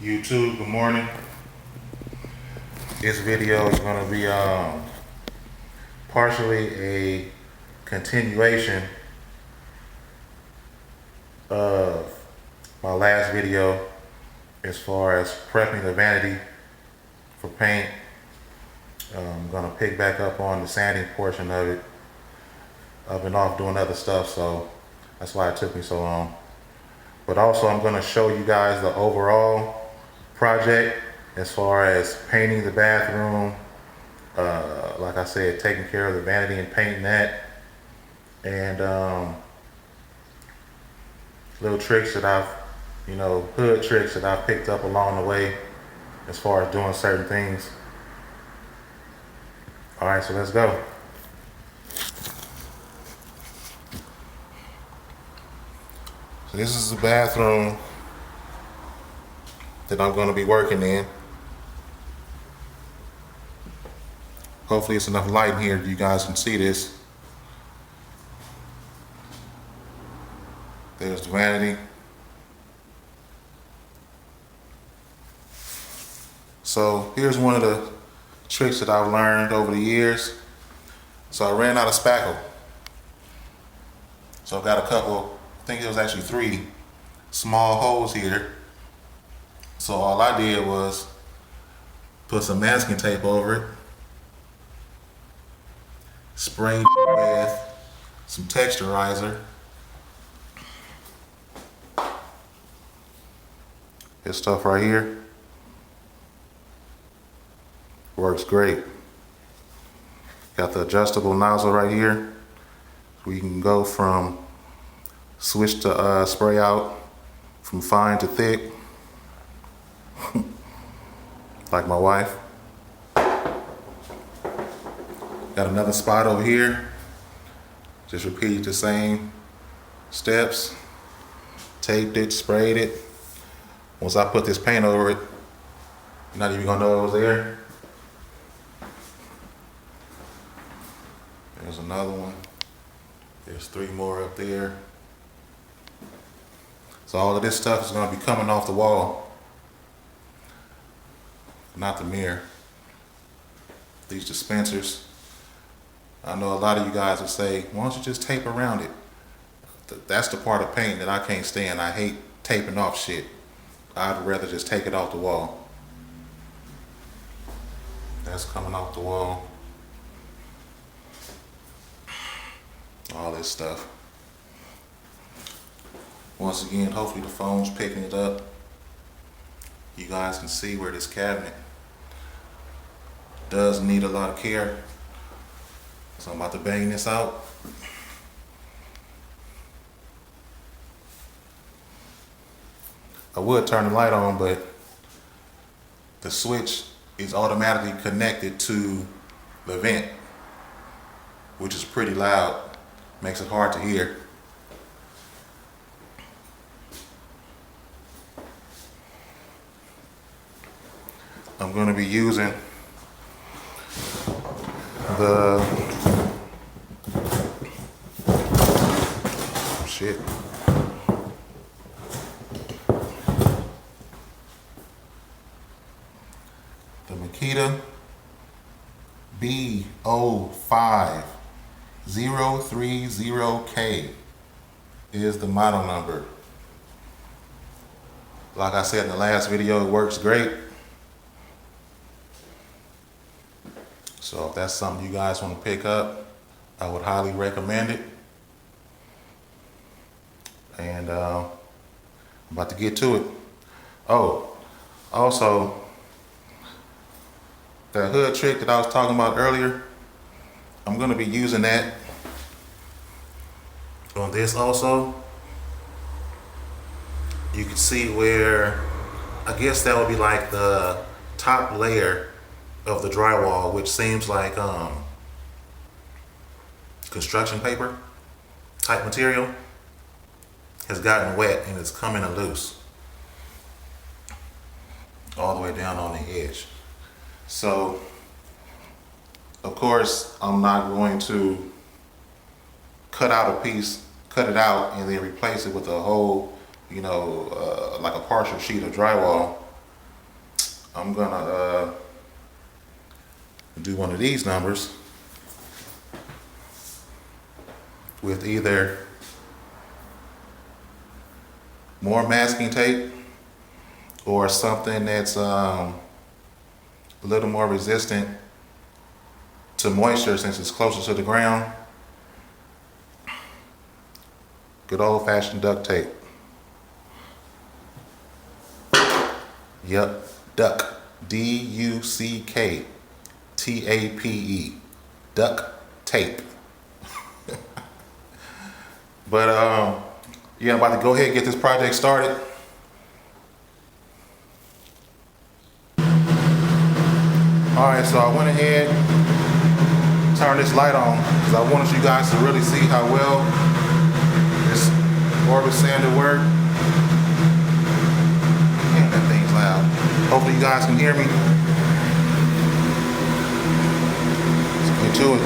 YouTube, good morning. This video is going to be partially a continuation of my last video as far as prepping the vanity for paint. I'm going to pick back up on the sanding portion of it. I've been off doing other stuff, so that's why it took me so long. But also I'm going to show you guys the overall project as far as painting the bathroom, like I said, taking care of the vanity and painting that, and little tricks that I've, hood tricks that I've picked up along the way as far as doing certain things. All right, so let's go. So this is the bathroom that I'm going to be working in. Hopefully it's enough light in here that you guys can see this. There's the vanity. So here's one of the tricks that I've learned over the years. So I ran out of spackle. So I've got a couple, I think it was actually 3 small holes here. So all I did was put some masking tape over it, sprayed it with some texturizer. This stuff right here works great. Got the adjustable nozzle right here. We can go from switch to spray out from fine to thick, like my wife. Got another spot over here. Just repeat the same steps. Taped it, sprayed it. Once I put this paint over it, you're not even gonna know it was there. There's another one. There's 3 more up there. So all of this stuff is gonna be coming off the wall, not the mirror. These dispensers. I know a lot of you guys will say, why don't you just tape around it? That's the part of paint that I can't stand. I hate taping off shit. I'd rather just take it off the wall. That's coming off the wall. All this stuff. Once again, hopefully the phone's picking it up. You guys can see where this cabinet does need a lot of care. So I'm about to bang this out. I would turn the light on, but the switch is automatically connected to the vent, which is pretty loud. Makes it hard to hear. I'm going to be using the Makita B05030K is the model number. Like I said in the last video, it works great. So if that's something you guys want to pick up, I would highly recommend it. And I'm about to get to it. Oh, also, that hood trick that I was talking about earlier, I'm going to be using that on this also. You can see where, I guess that would be like the top layer of the drywall, which seems like construction paper type material, has gotten wet and it's coming loose all the way down on the edge. So of course I'm not going to cut out a piece, cut it out and then replace it with a whole, like a partial sheet of drywall. I'm gonna do one of these numbers with either more masking tape or something that's a little more resistant to moisture since it's closer to the ground. Good old-fashioned duct tape. Yep, duck. D-U-C-K-T-A-P-E. Duct tape. But yeah, I'm about to go ahead and get this project started. Alright, so I went ahead, turned this light on because I wanted you guys to really see how well this orbit sander works. Man, that thing's loud. Hopefully you guys can hear me. Let's get to it.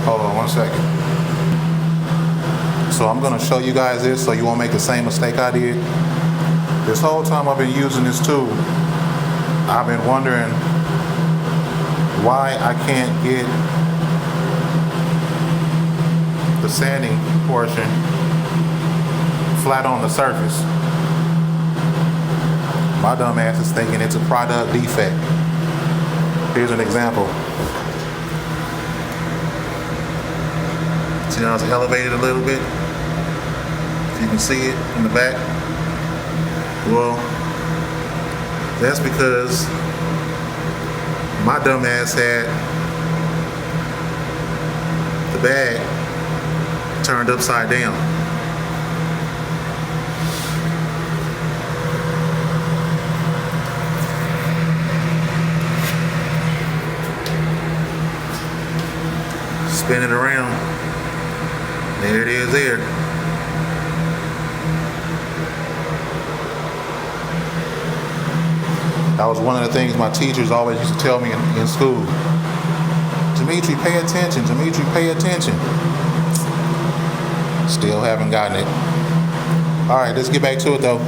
Hold on one second. So I'm gonna show you guys this so you won't make the same mistake I did. This whole time I've been using this tool, I've been wondering why I can't get the sanding portion flat on the surface. My dumb ass is thinking it's a product defect. Here's an example. See how it's elevated a little bit? If you can see it in the back. Well, that's because my dumb ass had the bag turned upside down. Spin it around. There it is there. That was one of the things my teachers always used to tell me in school. Dimitri, pay attention. Dimitri, pay attention. Still haven't gotten it. All right, let's get back to it though.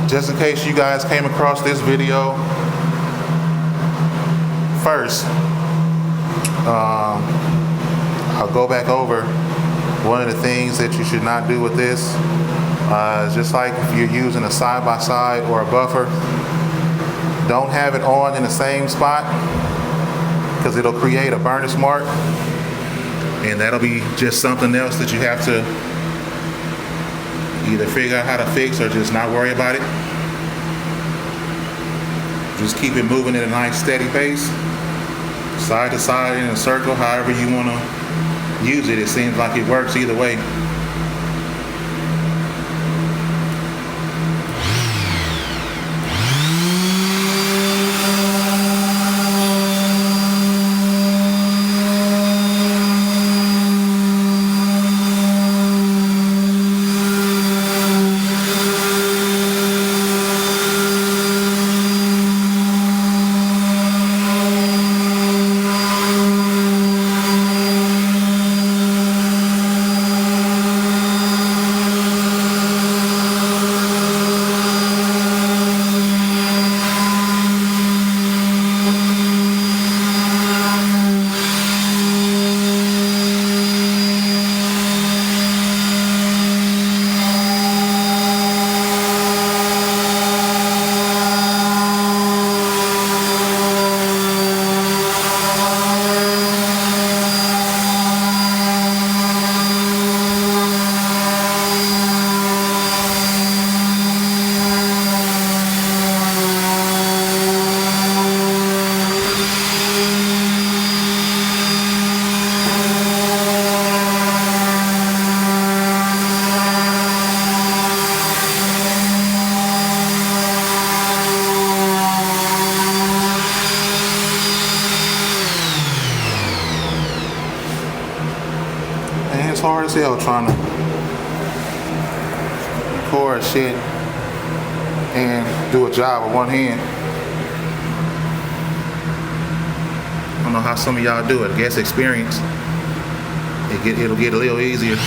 Just in case you guys came across this video first, I'll go back over one of the things that you should not do with this. Just like if you're using a side-by-side or a buffer, don't have it on in the same spot. because it'll create a burnish mark, and that'll be just something else that you have to either figure out how to fix or just not worry about it. Just keep it moving at a nice steady pace, side to side in a circle, however you want to use it. It seems like it works either way. It's hard as hell trying to record shit and do a job with one hand. I don't know how some of y'all do it. I guess experience. It'll get a little easier.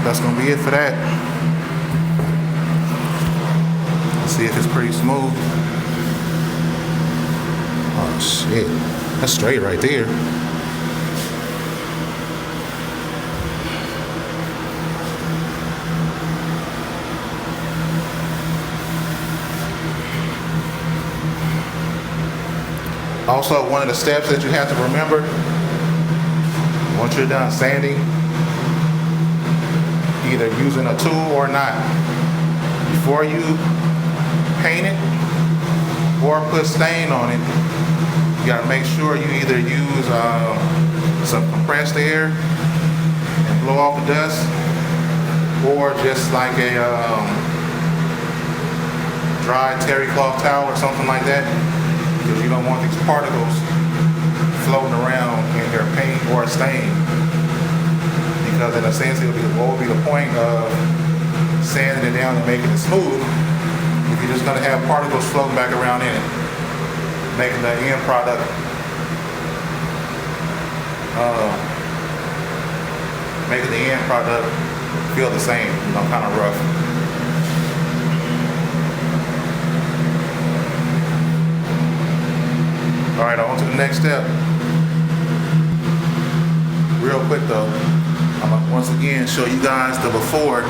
That's gonna be it for that. Let's see if it's pretty smooth. Oh shit, that's straight right there. Also, one of the steps that you have to remember once you're done sanding, either using a tool or not, before you paint it or put stain on it, you gotta make sure you either use some compressed air and blow off the dust, or just like a dry terry cloth towel or something like that, because you don't want these particles floating around in your paint or stain. Because in a sense, what would be the point of sanding it down and making it smooth if you're just going to have particles floating back around in it, making the end product feel the same, kind of rough. All right, on to the next step. Real quick though, I'm gonna once again show you guys the before.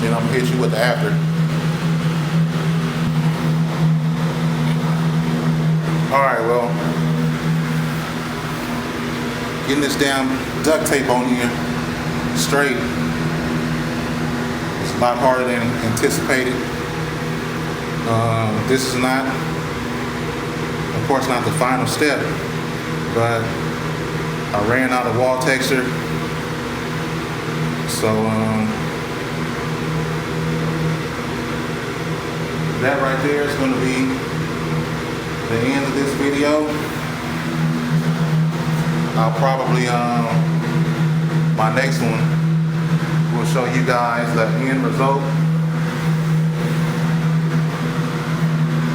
Then I'm gonna hit you with the after. All right, well, getting this damn duct tape on here straight is a lot harder than anticipated. This is not, of course, not the final step, but I ran out of wall texture. So that right there is going to be the end of this video. I'll probably, my next one will show you guys the end result.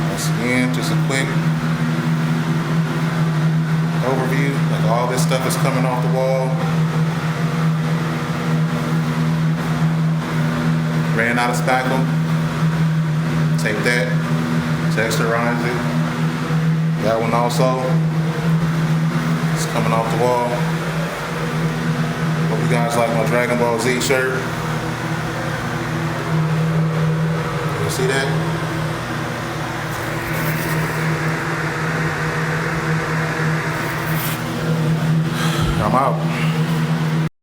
Once again, just a quick overview. Like all this stuff is coming off the wall. Ran out of spackle. Take that, texturize it. That one also is coming off the wall. Hope you guys like my Dragon Ball Z shirt. You see that? I'm out.